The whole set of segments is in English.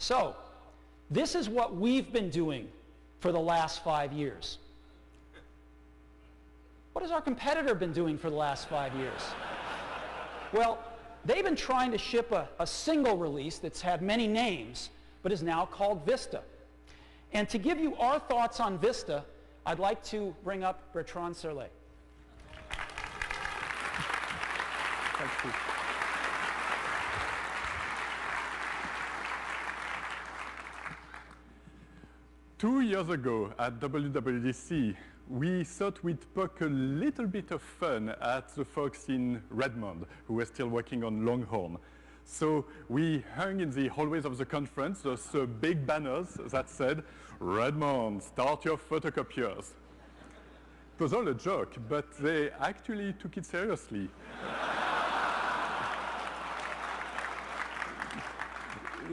So, this is what we've been doing for the last 5 years. What has our competitor been doing for the last 5 years? Well, they've been trying to ship a single release that's had many names, but is now called Vista. And to give you our thoughts on Vista, I'd like to bring up Bertrand Serlet. Thank you. 2 years ago at WWDC, we thought we'd poke a little bit of fun at the folks in Redmond who were still working on Longhorn. So we hung in the hallways of the conference those big banners that said, "Redmond, start your photocopiers." It was all a joke, but they actually took it seriously.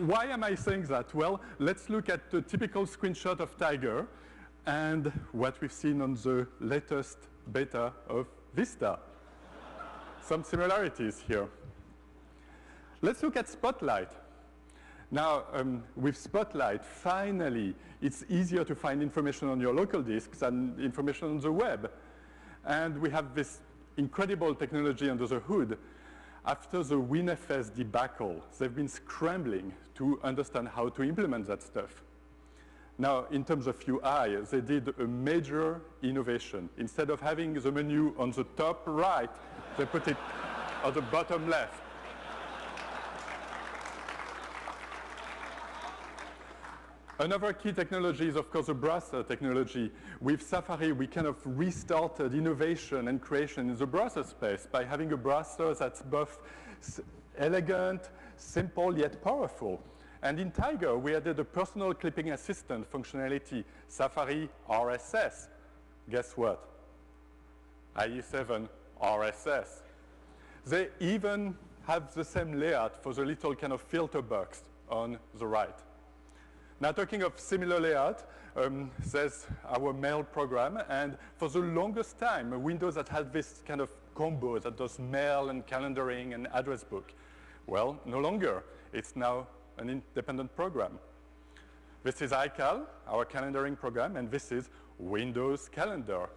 Why am I saying that? Well, let's look at the typical screenshot of Tiger and what we've seen on the latest beta of Vista. Some similarities here. Let's look at Spotlight. Now, with Spotlight, finally, it's easier to find information on your local disks than information on the web. And we have this incredible technology under the hood. After the WinFS debacle, they've been scrambling to understand how to implement that stuff. Now, in terms of UI, they did a major innovation. Instead of having the menu on the top right, they put it on the bottom left. Another key technology is, of course, the browser technology. With Safari, we kind of restarted innovation and creation in the browser space by having a browser that's both elegant, simple, yet powerful. And in Tiger, we added a personal clipping assistant functionality, Safari RSS. Guess what? IE7 RSS. They even have the same layout for the little kind of filter box on the right. Now, talking of similar layout, there's our mail program. And for the longest time, Windows that had this kind of combo that does mail and calendaring and address book. Well, no longer. It's now an independent program. This is iCal, our calendaring program, and this is Windows Calendar.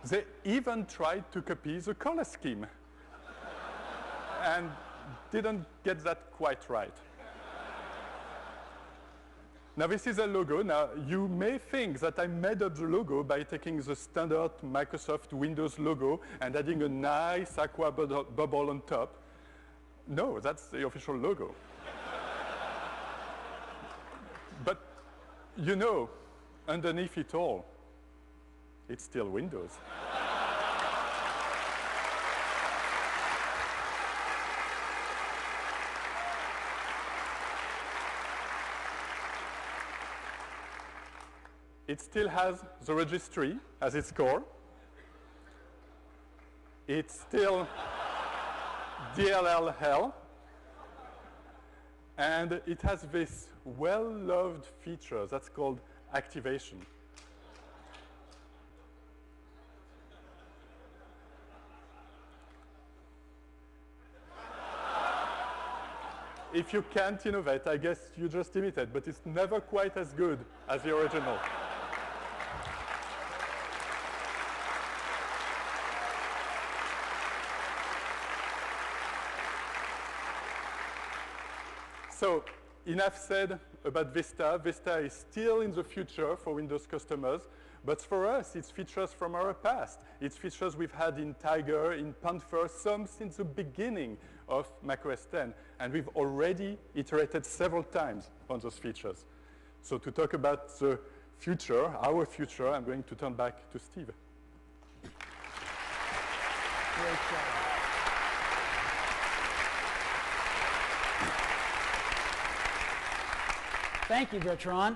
They even tried to copy the color scheme and didn't get that quite right. Now, this is a logo. Now, you may think that I made up the logo by taking the standard Microsoft Windows logo and adding a nice aqua bubble on top. No, that's the official logo. But, you know, underneath it all, it's still Windows. It still has the registry as its core. It's still DLL hell. And it has this well-loved feature that's called activation. If you can't innovate, I guess you just imitate, but it's never quite as good as the original. So, enough said about Vista. Vista is still in the future for Windows customers, but for us, it's features from our past. It's features we've had in Tiger, in Panther, some since the beginning of macOS 10, and we've already iterated several times on those features. So to talk about the future, our future, I'm going to turn back to Steve. Great job. Thank you, Bertrand.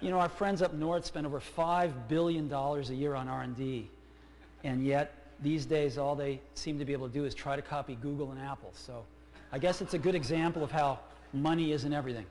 You know, our friends up north spend over $5 billion a year on R&D, and yet these days all they seem to be able to do is try to copy Google and Apple. So I guess it's a good example of how money isn't everything.